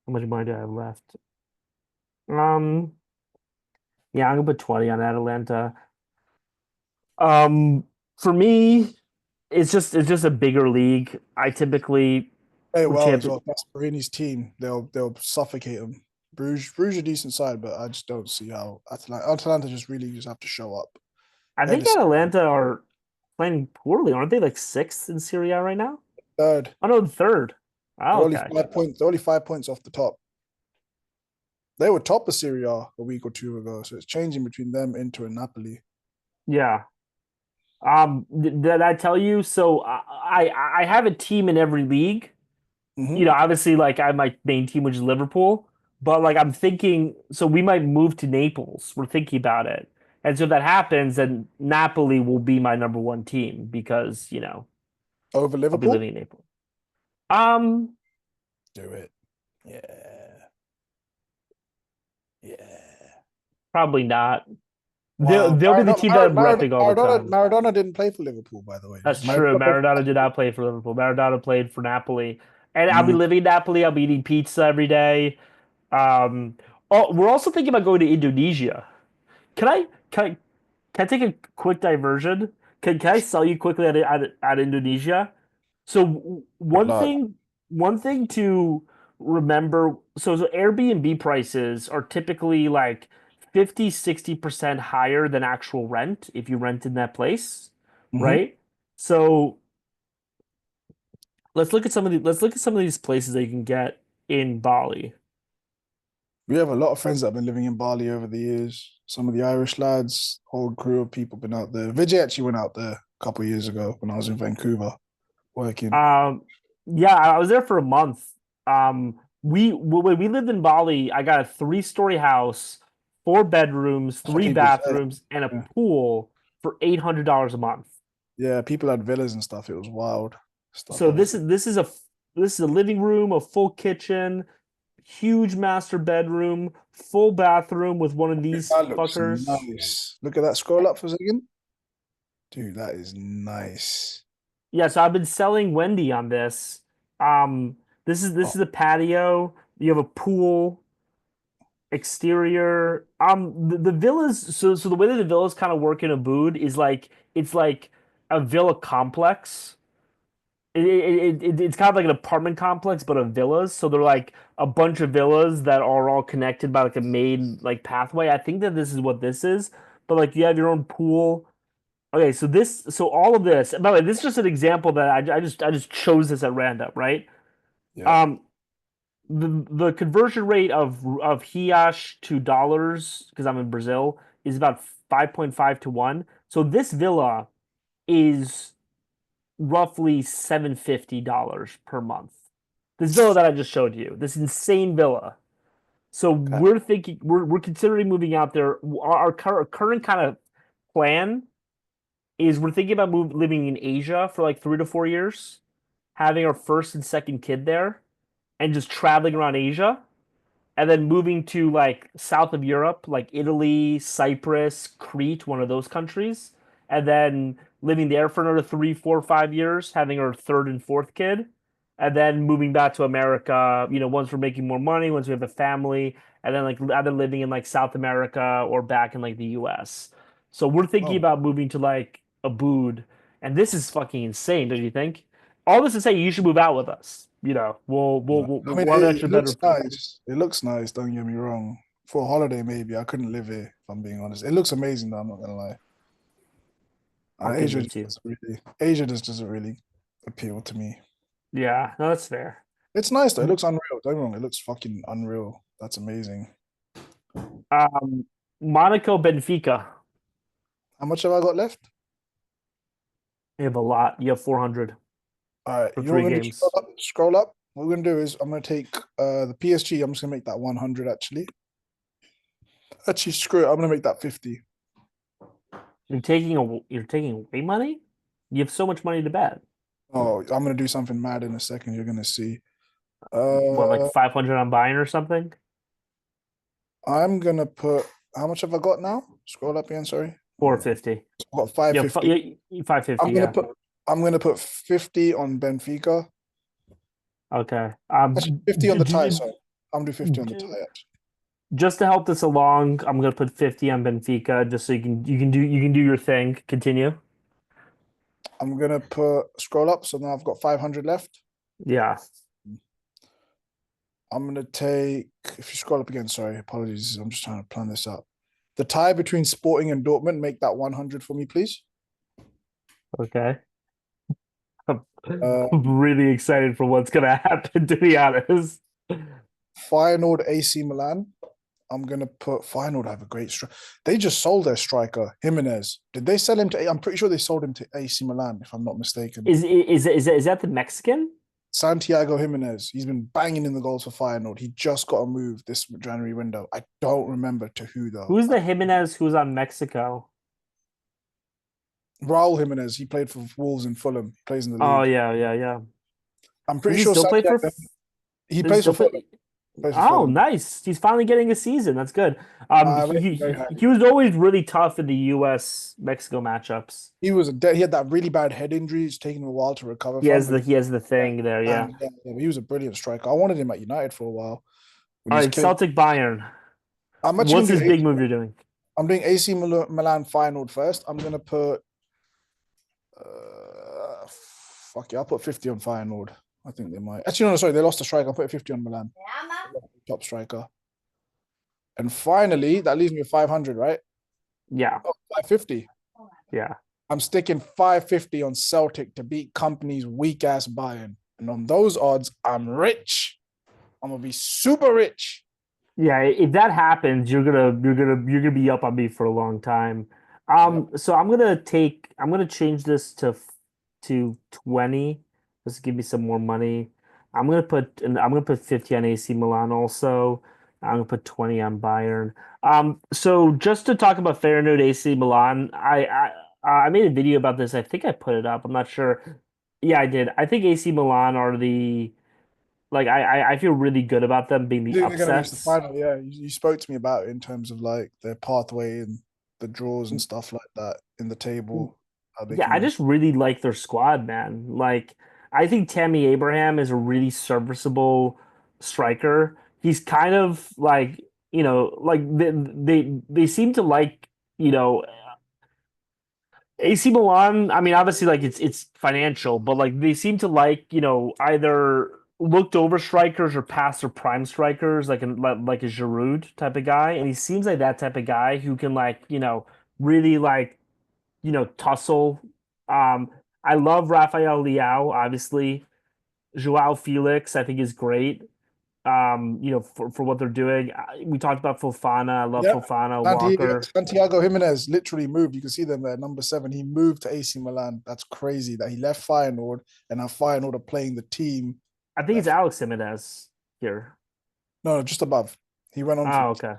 How much money do I have left? Um, yeah, I'm gonna put 20 on Atalanta. Um, for me, it's just a bigger league. I typically Play for well as champion well. That's Marini's team. They'll suffocate them. Bruges a decent side, but I just don't see how Atalanta just really just have to show up. I They're think the Atalanta are playing poorly. Aren't they like sixth in Serie A right now? third. Oh no, the third. They're Oh, only okay. 5 points. They're only 5 points off the top. They were top of Serie a week or two ago, so it's changing between them, Inter, and Napoli. Yeah. Did I tell you? So I have a team in every league. Hmm. Obviously, like I have my main team, which is Liverpool, but like I'm thinking, so we might move to Naples. We're thinking about it, and so if that happens, then Napoli will be my number one team because Over I'll be Liverpool? living in Naples. Um, Do it. Yeah. Yeah. Probably not. They'll Wow. they'll be the team that I'm repping all the time. Maradona didn't play for Liverpool, by the way. That's true. Maradona played Maradona did not play for Liverpool. Maradona played for Napoli. And I'll be Mhm. living in Napoli. I'll be eating pizza every day. Um, we're also thinking about going to Indonesia. Can I can I, can I take a quick diversion? Can I sell you quickly at Indonesia? So Good luck. one thing to remember, so Airbnb prices are typically like 50-60% higher than actual rent if you rent in that place, Hmm. right? So let's look at some of these places that you can get. in Bali? We have a lot of friends that have been living in Bali over the years. Some of the Irish lads, whole crew of people been out there. Vijay actually went out there a couple of years ago when I was in Vancouver working. Um, yeah, I was there for a month. When we lived in Bali, I got a three-story house, four bedrooms, That's what three people say. bathrooms, and a Yeah. pool for $800 a month. Yeah, people had villas and stuff. It was wild stuff. So I was this is a living room, a full kitchen, huge master bedroom, full bathroom with one of these that looks fuckers. nice. Look at that. Scroll up for a second. Dude, that is nice. Yeah, so I've been selling Wendy on this. This Oh, is a patio. You have a pool, exterior. The villas. So the way that the villas kind of work in Abood is like it's like a villa complex. It's kind of like an apartment complex, but of villas. So they're like a bunch of villas that are all connected by like a main like pathway. I think that this is what this is. But like you have your own pool. Okay, so all of this. By the way, this is just an example that I just chose this at random, right? yeah. Um, the conversion rate of Riash to dollars, because I'm in Brazil, is about 5.5 to 1. So this villa is roughly $750 per month. This villa that I just showed you, this insane villa. So Okay. we're thinking we're considering moving out there. Our current kind of plan is we're thinking about living in Asia for like 3 to 4 years, having our first and second kid there, and just traveling around Asia and then moving to like south of Europe, like Italy, Cyprus, Crete, one of those countries, and then living there for another 3, 4, 5 years, having our third and fourth kid, and then moving back to America. Once we're making more money, once we have a family, and then like either living in like South America or back in like the U.S. So we're thinking Oh, about moving to like Abood, and this is fucking insane, don't you think? All this to say, you should move out with us. yeah. I mean, We'll have an it extra looks bedroom for you. nice. It looks nice. Don't get me wrong. For a holiday, maybe I couldn't live here. If I'm being honest, it looks amazing. Though I'm not gonna lie. I'll convince you. Asia just doesn't really appeal to me. Yeah, no, that's fair. It's nice though. It looks unreal. Don't get me wrong. It looks fucking unreal. That's amazing. Um, Monaco, Benfica. How much have I got left? You have a lot. You have 400 All right. for You know what three we're gonna do? Scroll games. up. Scroll up. What we're gonna do is I'm gonna take the PSG. I'm just gonna make that 100 actually. Actually, screw it. I'm gonna make that 50. You're taking away money? You have so much money to bet. Oh, I'm gonna do something mad in a second. You're gonna see. What, like Uh, 500 on buying or something? I'm gonna put. How much have I got now? Scroll up again. Sorry. Hold on. 450. I've got 550. Yeah, 550, I'm gonna yeah. put. I'm gonna put 50 on Benfica. Okay. Actually, 50 on the tie. Sorry, I'm gonna do 50 on the tie. Actually, Just to help this along, I'm gonna put 50 on Benfica just so you can do your thing. Continue. I'm gonna put scroll up. So now I've got 500 left. Yeah. I'm gonna take. If you scroll up again, sorry, apologies. I'm just trying to plan this out. The tie between Sporting and Dortmund. Make that 100 for me, please. Okay. I'm Uh, really excited for what's gonna happen, to be honest. Feyenoord AC Milan. I'm gonna put Feyenoord have a great strike. They just sold their striker Jimenez. Did they sell him to? I'm pretty sure they sold him to AC Milan, if I'm not mistaken. Is that the Mexican? Santiago Jimenez. He's been banging in the goals for Feyenoord. He just got a move this January window. I don't remember to who though. Who's the Jimenez who's on Mexico? Raul Jimenez. He played for Wolves in Fulham. He plays in the Oh league. yeah, yeah, yeah. I'm Does pretty he sure still play for? Santiago. He Does he plays for still Fulham. play? Plays for Oh, Fulham. nice. He's finally getting a season. That's good. I rate him very He highly. was always really tough in the U.S. Mexico matchups. He had that really bad head injury. It's taken him a while to recover from, but He has the yeah, thing there. Yeah. and he was a brilliant striker. I wanted him at United for a while when All he's right, killing. Celtic Bayern. I'm actually What's gonna this do big AC. move you're doing? I'm doing AC Milan Feyenoord first. I'm gonna put fuck yeah, I'll put 50 on Feyenoord. I think they might. Actually, no, sorry, they lost a striker. I'll put 50 on Milan. Top striker. And finally, that leaves me with 500, right? Yeah, Oh, 550. yeah. I'm sticking 550 on Celtic to beat company's weak ass Bayern. And on those odds, I'm rich. I'm gonna be super rich. Yeah, if that happens, you're gonna be up on me for a long time. Yep. So I'm gonna change this to 20. Just to give me some more money. I'm gonna put 50 on AC Milan also. I'm gonna put 20 on Bayern. So just to talk about Feyenoord AC Milan, I made a video about this. I think I put it up. I'm not sure. Yeah, I did. I think AC Milan are the like I feel really good about them being I the think they're gonna reach the upsets. final. Yeah, you spoke to me about it in terms of like their pathway and the draws and stuff like that in the table. How they Yeah, I can. just really like their squad, man. Like, I think Tammy Abraham is a really serviceable striker. He's kind of like, like they seem to like, you know, AC Milan. I mean, obviously, like it's financial, but like they seem to like, either looked over strikers or past their prime strikers, like a Giroud type of guy, and he seems like that type of guy who can like, really like tussle. Um, I love Rafael Leao, obviously. Joao Felix, I think is great. For what they're doing. We talked about Fofana. I love Yep. Fofana, Walker. Santiago Jimenez literally moved. You can see them there, number 7. He moved to AC Milan. That's crazy that he left Feyenoord and now Feyenoord are playing the team I think it's that Alex Jimenez here. no, just above. He went on Oh, okay.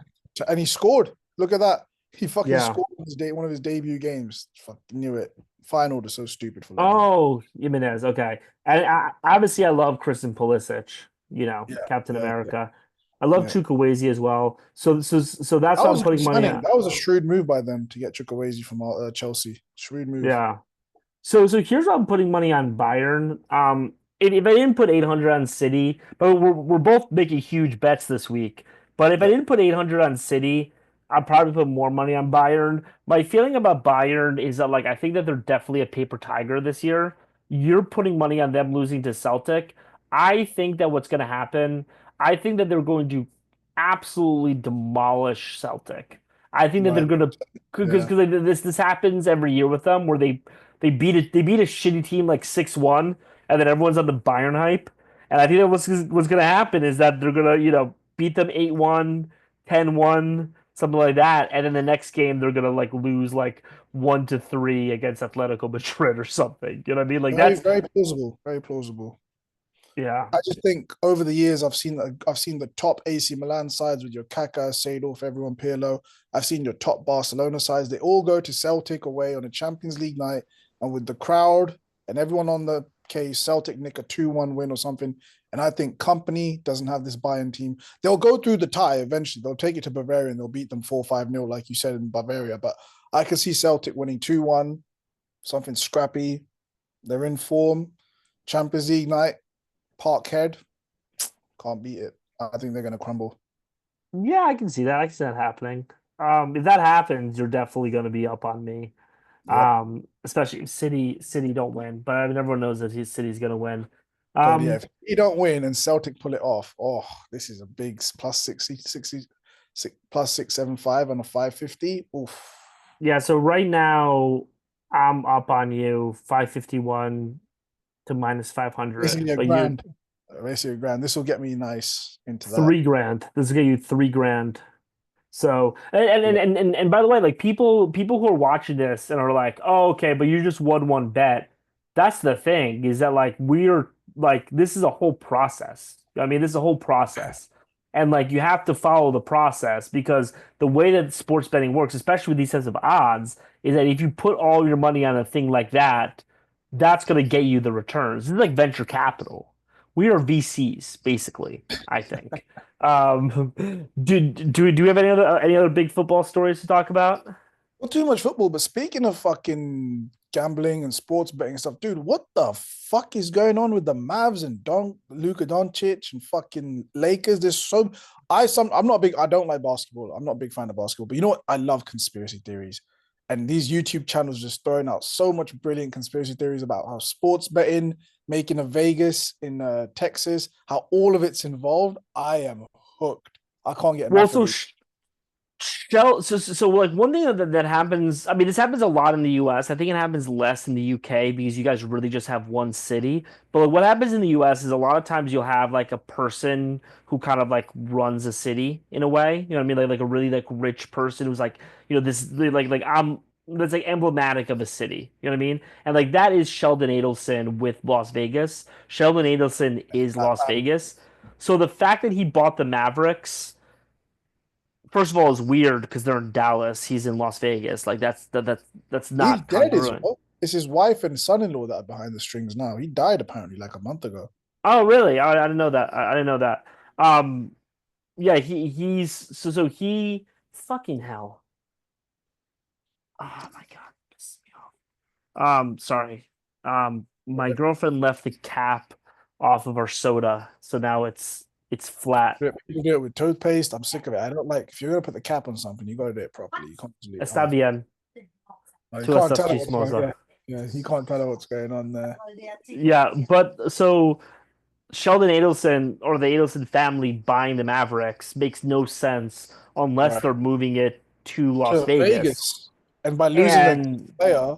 and he scored. Look at that. He fucking Yeah. scored in one of his debut games. Fucking knew it. Feyenoord is so stupid for letting him. Oh, Jimenez. Okay. And obviously, I love Christian Pulisic, Yeah, Captain yeah, America. I love yeah. Chukwueze as well. So that's That why I'm was putting money concerning. on. That was a shrewd move by them to get Chukwueze from Chelsea. Shrewd move. Yeah. So here's why I'm putting money on Bayern. If I didn't put 800 on City, but we're both making huge bets this week. But if I Yep. didn't put 800 on City, I'd probably put more money on Bayern. My feeling about Bayern is that like I think that they're definitely a paper tiger this year. You're putting money on them losing to Celtic. I think that what's going to happen, I think that they're going to absolutely demolish Celtic. I think that they're Right. going to because Yeah. because this happens every year with them where they beat a shitty team like 6-1, and then everyone's on the Bayern hype. And I think that what's gonna happen is that they're gonna, beat them 8-1, 10-1, something like that. And then the next game they're gonna like lose like 1-3 against Atletico Madrid or something. You know what I mean? Like Very, that's very plausible. Very plausible. yeah. I just think over the years I've seen the top AC Milan sides with your Kaká, Seedorf, everyone Pirlo. I've seen your top Barcelona sides. They all go to Celtic away on a Champions League night, and with the crowd and everyone on the case, Celtic nick a 2-1 win or something. And I think Company doesn't have this Bayern team. They'll go through the tie eventually. They'll take it to Bavaria and they'll beat them 4-5-0, like you said in Bavaria. But I can see Celtic winning 2-1, something scrappy. They're in form. Champions League night. Parkhead, can't beat it. I think they're going to crumble. Yeah, I can see that. I can see that happening. If that happens, you're definitely gonna be up on me. Yep. Especially if City don't win, but I mean, everyone knows that his City's gonna win. God, yeah. Um, If you don't win and Celtic pull it off, oh, this is a big plus 60, plus 675 on a 550. Oof. Yeah, so right now I'm up on you 551 to minus 500, Basically a but you grand. Basically a grand. This will get me nice into that. 3 grand. This will get you 3 grand. So and Yeah. and, and and by the way, like people who are watching this and are like, oh, okay, but you just won one bet. That's the thing, is that like we're like this is a whole process. I mean, this is a whole process. And like you have to follow the process because the way that sports betting works, especially with these sets of odds, is that if you put all your money on a thing like that, that's gonna get you the returns. This is like venture capital. We are VCs, basically, I think. Um, do we have any other big football stories to talk about? Not too much football, but speaking of fucking gambling and sports betting stuff, dude, what the fuck is going on with the Mavs and Luka Doncic and fucking Lakers? I'm not big. I don't like basketball. I'm not a big fan of basketball, but you know what? I love conspiracy theories, and these YouTube channels just throwing out so much brilliant conspiracy theories about how sports betting, making a Vegas in Texas, how all of it's involved. I am hooked. I can't get Well, enough of so these. So like one thing that happens, I mean, this happens a lot in the US. I think it happens less in the UK because you guys really just have one city. But like what happens in the US is a lot of times you'll have like a person who kind of like runs a city in a way. You know what I mean? Like a really like rich person who's like, this like I'm that's like emblematic of a city. You know what I mean? And like that is Sheldon Adelson with Las Vegas. Sheldon Adelson is That Las family. Vegas. So the fact that he bought the Mavericks first of all is weird because they're in Dallas. He's in Las Vegas. Like that's He's not dead as congruent. well. It's his wife and son-in-law that are behind the strings now. He died apparently like a month ago. Oh, really? I didn't know that. I didn't know that. Um, yeah, he's so he fucking hell. Oh my God. Piss me off. Sorry. My girlfriend left the cap off of our soda, so now it's flat. People do it with toothpaste. I'm sick of it. I don't like if you're gonna put the cap on something, you gotta do it properly. You can't just leave it Está half. bien. You Tu can't estás tell her what's going. chismosa. Yeah, yeah. You can't tell her what's going on there. Yeah, but so Sheldon Adelson or the Adelson family buying the Mavericks makes no sense unless Right. they're moving it to Las To Vegas. Vegas, and by losing a key And player,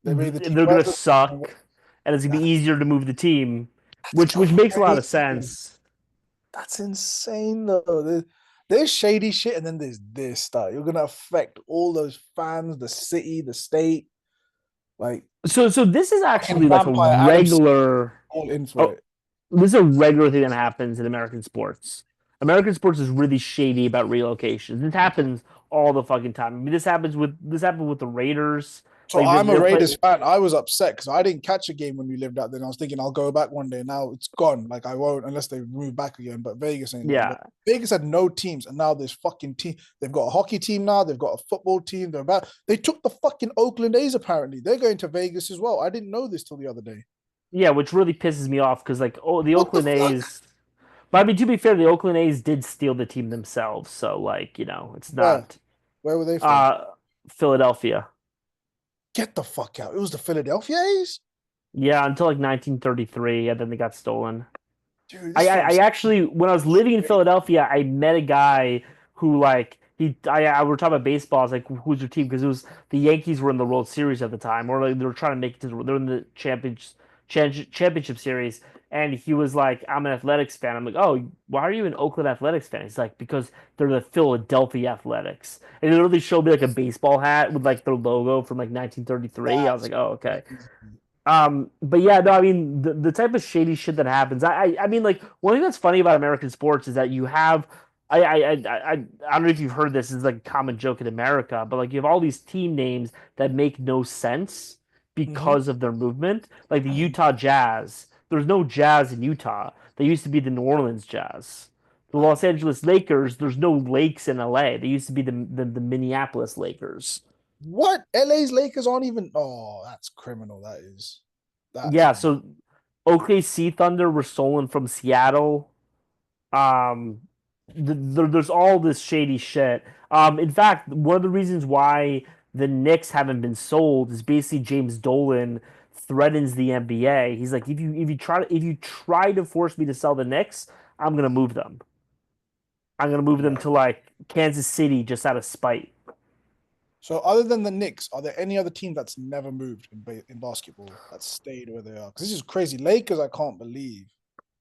they made the team they're gonna better. suck, and it's gonna be That's easier to move the team, that's which makes a lot of crazy. sense. That's insane though. There's shady shit, and then there's this stuff. You're gonna affect all those fans, the city, the state. Like So this is fucking actually like a vampire Adam regular. all in for Oh, it. this is a regular thing that happens in American sports. American sports is really shady about relocations. This happens all the fucking time. I mean, this happened with the Raiders. So Like I'm a they're Raiders playing. fan. I was upset because I didn't catch a game when we lived out there. And I was thinking I'll go back one day. Now it's gone. Like I won't unless they move back again. But Vegas ain't going back. Yeah, Vegas had no teams, and now there's fucking team. They've got a hockey team now. They've got a football team. They're about. They took the fucking Oakland A's. Apparently, they're going to Vegas as well. I didn't know this till the other day. yeah, which really pisses me off because like the What the Oakland fuck? A's. But I mean, to be fair, the Oakland A's did steal the team themselves, so like it's Where? not Where were they from? uh Philadelphia. Get the fuck out! It was the Philadelphia A's, Yeah, until like 1933, and then they got stolen. dude. I, This I from I actually when I was living in Philadelphia, I met a guy who like I were talking about baseball. I was like, "Who's your team?" Because it was the Yankees were in the World Series at the time, or like they were trying to make it to they're in the championship series. And he was like, "I'm an Athletics fan." I'm like, "Oh, why are you an Oakland Athletics fan?" He's like, "Because they're the Philadelphia Athletics." And he literally showed me like a baseball hat with like their logo from like 1933. I was that's like, "Oh, okay." crazy. But yeah, no, I mean the type of shady shit that happens. I mean, like one thing that's funny about American sports is that you have I don't know if you've heard this. It's like a common joke in America, but like you have all these team names that make no sense Mm-hmm. because of their movement. Like the Utah Jazz. There's no Jazz in Utah. They used to be the New Orleans Jazz. The Los Angeles Lakers. There's no lakes in LA. They used to be the Minneapolis Lakers. What? LA's Lakers aren't even. Oh, that's criminal. That is. That's Yeah, so OKC Thunder were stolen from Seattle. Um, there's all this shady shit. In fact, one of the reasons why the Knicks haven't been sold is basically James Dolan threatens the NBA. He's like, if you try to force me to sell the Knicks, I'm gonna move them. I'm gonna move them right. to like Kansas City just out of spite. So, other than the Knicks, are there any other team that's never moved in basketball that stayed where they are? Because this is crazy. Lakers, I can't believe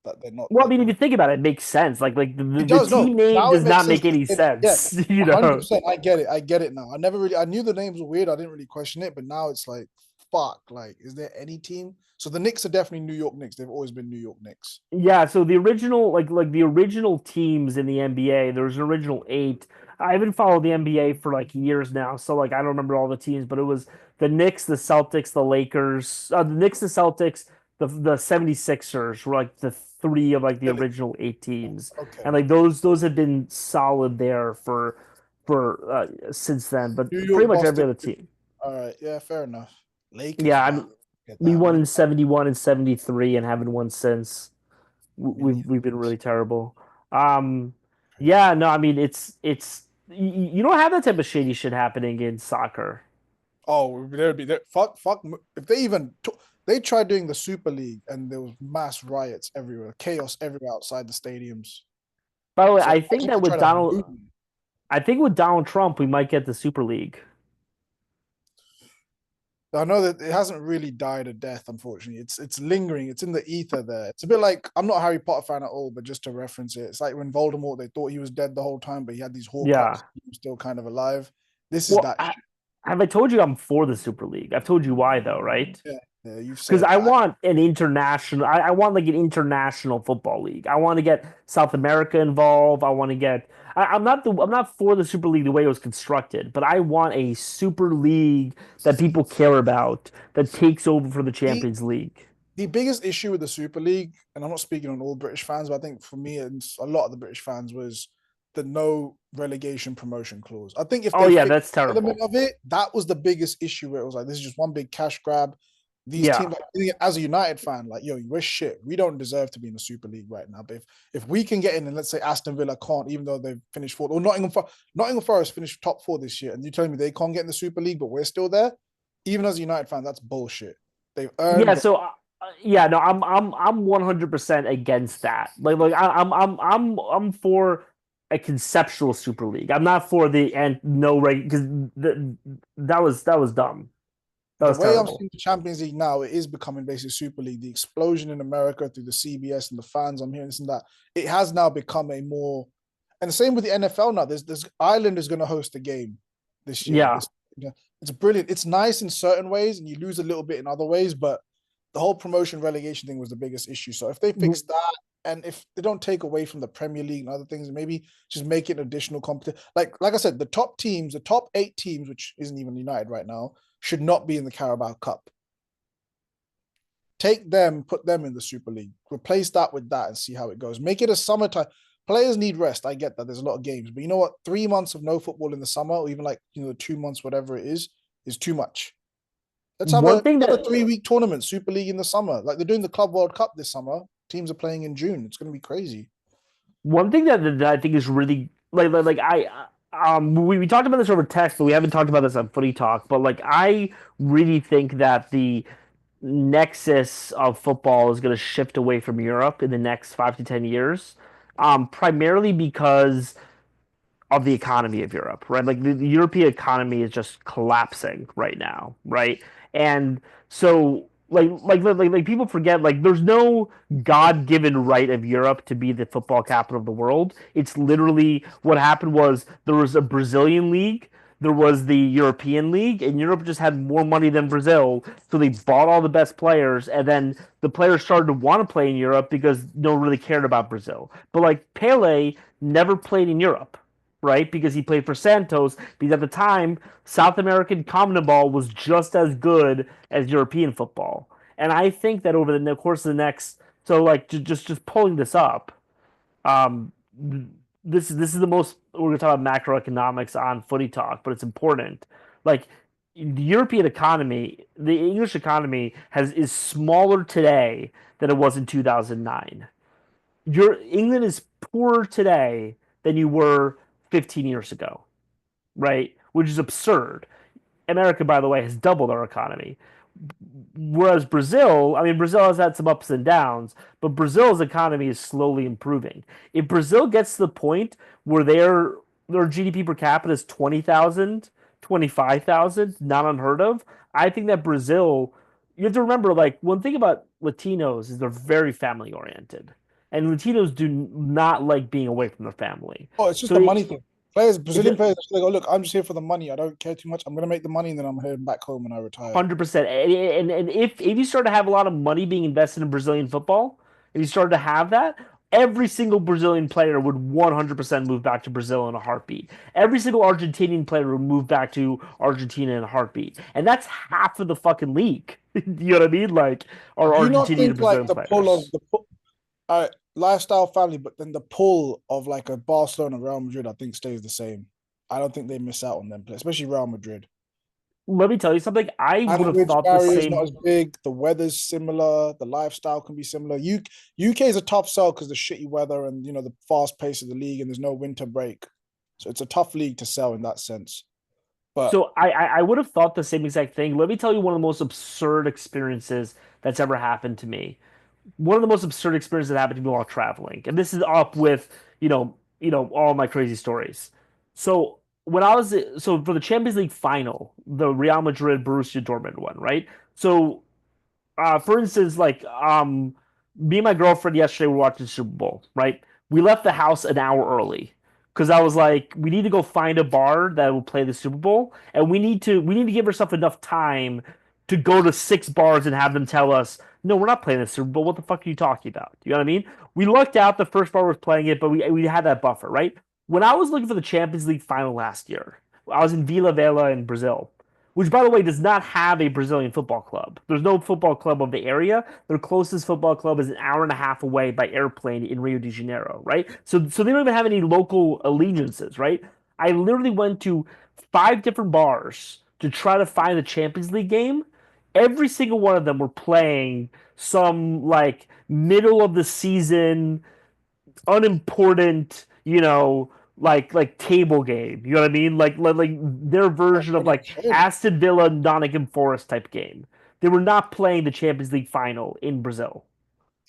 that they're not Well, I like. mean, if you think about it, it makes sense. Like It the does. team No, name now it does makes not sense. make any Yeah, sense, you know. 100%. I get it. I get it now. I never really. I knew the names were weird. I didn't really question it, but now it's like, fuck. Like, is there any team? So the Knicks are definitely New York Knicks. They've always been New York Knicks. Yeah, so the original like the original teams in the NBA, there's an original eight. I haven't followed the NBA for like years now, so like I don't remember all the teams, but it was the Knicks, the Celtics, the Lakers, the Knicks, the Celtics, the 76ers were like the three of like the Really? original eight teams. Okay. And like those have been solid there for since then, but New pretty York, much every Boston. other team. All right. Yeah, fair enough. Lakers. Yeah, I Wow. mean Get we that. won in 71 and 73 and haven't won since. We've been Minneapolis. really terrible. Um, yeah, Crazy. no, I mean it's you don't have that type of shady shit happening in soccer. Oh, there'd be there. Fuck. If they even they tried doing the Super League and there was mass riots everywhere, chaos everywhere outside the stadiums. By the way, So I think imagine that they try with to Donald, move. I think with Donald Trump, we might get the Super League. I know that it hasn't really died a death, unfortunately. It's lingering. It's in the ether there. It's a bit like I'm not a Harry Potter fan at all, but just to reference it, it's like when Voldemort they thought he was dead the whole time, but he had these Yeah. Horcruxes. He was still kind of alive. This is Well, that shit. have I told you I'm for the Super League? I've told you why though, right? Yeah, yeah. You've Because said I that. want an international. I want like an international football league. I want to get South America involved. I want to get. I'm not for the Super League the way it was constructed, but I want a Super League that people care about that takes over for the The Champions League. the biggest issue with the Super League, and I'm not speaking on all British fans, but I think for me and a lot of the British fans was the no relegation promotion clause. I think if Oh they yeah, fixed that's that element terrible. of it, that was the biggest issue where it was like this is just one big cash grab. These Yeah. teams, like, as a United fan, like yo, we're shit. We don't deserve to be in the Super League right now. But if we can get in, and let's say Aston Villa can't, even though they've finished fourth, or Nottingham Forest finished top four this year, and you telling me they can't get in the Super League, but we're still there. Even as a United fan, that's bullshit. They've Yeah, earned the so yeah, no, I'm 100% against that. I'm for a conceptual Super League. I'm not for the and no reg because that was dumb. That the was way I'm terrible. seeing the Champions League now, it is becoming basically Super League. The explosion in America through the CBS and the fans, I'm hearing this and that. It has now become a more, and the same with the NFL now. There's Ireland is going to host a game this year. Yeah. This, it's brilliant. It's nice in certain ways, and you lose a little bit in other ways. But the whole promotion relegation thing was the biggest issue. So if they fix that, and if they don't take away from the Premier League and other things, maybe just make it an additional competition. Like I said, the top teams, the top 8 teams, which isn't even United right now, should not be in the Carabao Cup. Take them, put them in the Super League. Replace that with that and see how it goes. Make it a summertime. Players need rest. I get that. There's a lot of games, but you know what? 3 months of no football in the summer, or even like 2 months, whatever it is too much. Let's have One a thing have that a 3 week tournament, Super League in the summer. Like they're doing the Club World Cup this summer. Teams are playing in June. It's going to be crazy. one thing that I think is really like I we talked about this over text, but we haven't talked about this on Footy Talk. But like I really think that the nexus of football is going to shift away from Europe in the next 5 to 10 years, primarily because of the economy of Europe, right? Like the European economy is just collapsing right now, right? And so like people forget like there's no God-given right of Europe to be the football capital of the world. It's literally what happened was there was a Brazilian league, there was the European League, and Europe just had more money than Brazil, so they bought all the best players, and then the players started to want to play in Europe because no one really cared about Brazil. But like Pele never played in Europe, right? Because he played for Santos. Because at the time, South American CONMEBOL was just as good as European football. And I think that over the course of the next, so like just pulling this up, um, this is the most we're gonna talk about macroeconomics on Footy Talk, but it's important. Like the European economy, the English economy is smaller today than it was in 2009. England is poorer today than you were 15 years ago, right? Which is absurd. America, by the way, has doubled our economy. Whereas Brazil, I mean, Brazil has had some ups and downs, but Brazil's economy is slowly improving. If Brazil gets to the point where their GDP per capita is 20,000, 25,000, not unheard of, I think that Brazil, you have to remember, like, one thing about Latinos is they're very family oriented. And Latinos do not like being away from their family. Oh, it's just So the money thing. Players, it's Brazilian players, they go, look, I'm just here for the money. I don't care too much. I'm gonna make the money and then I'm heading back home when I retire. 100%. And if you start to have a lot of money being invested in Brazilian football, if you started to have that, every single Brazilian player would 100% move back to Brazil in a heartbeat. Every single Argentinian player would move back to Argentina in a heartbeat. And that's half of the fucking league. You know what I mean? Like, are Do you not Argentinian and think like Brazilian the pull of players. lifestyle family, but then the pull of like a Barcelona, Real Madrid, I think stays the same. I don't think they miss out on them players, especially Real Madrid. Let me tell you something. I would have Language thought the barrier is not same. as big. The weather's similar. The lifestyle can be similar. UK is a tough sell because the shitty weather and the fast pace of the league, and there's no winter break, so it's a tough league to sell in that sense. But So I would have thought the same exact thing. Let me tell you one of the most absurd experiences that's ever happened to me. One of the most absurd experiences that happened to me while traveling, and this is up with all my crazy stories. So when I was so for the Champions League final, the Real Madrid Borussia Dortmund one, right? So for instance, like me and my girlfriend yesterday were watching the Super Bowl, right? We left the house an hour early because I was like, we need to go find a bar that will play the Super Bowl, and we need to give ourselves enough time to go to six bars and have them tell us, no, we're not playing the Super Bowl. What the fuck are you talking about? You know what I mean? We lucked out the first bar was playing it, but we had that buffer, right? When I was looking for the Champions League final last year, I was in Vila Velha in Brazil, which, by the way, does not have a Brazilian football club. There's no football club of the area. Their closest football club is an hour and a half away by airplane in Rio de Janeiro, right? So they don't even have any local allegiances, right? I literally went to five different bars to try to find the Champions League game. Every single one of them were playing some like middle of the season unimportant, like table game. You know what I mean? Like their Oh, version they're of not like showing it. Aston Villa, Nottingham Forest type game. They were not playing the Champions League final in Brazil.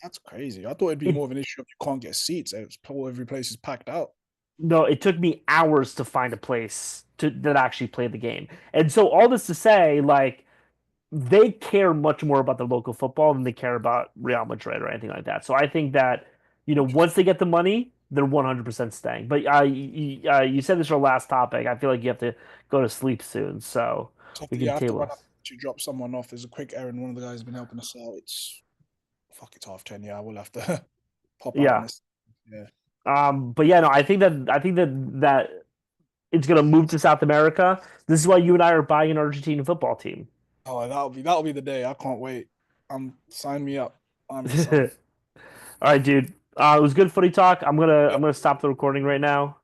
That's crazy. I thought it'd be It more of an issue if you can't get seats. Every place is packed out. No, it took me hours to find a place to that actually played the game. And so all this to say, like they care much more about the local football than they care about Real Madrid or anything like that. So I think that, once Interesting. they get the money, they're 100% staying. But you said this is our last topic. I feel like you have to go to sleep soon, so we I can have to table run up this. to drop someone off. There's a quick errand. One of the guys has been helping us out. It's fuck. It's 10:30. Yeah, I will have to pop out in Yeah. this. Yeah. But yeah, no, I think that it's gonna move to South America. This is why you and I are buying an Argentinian football team. Oh, that'll be the day. I can't wait. Sign me up. I'm All excited. right, dude. It was good footy talk. I'm gonna stop the recording right now.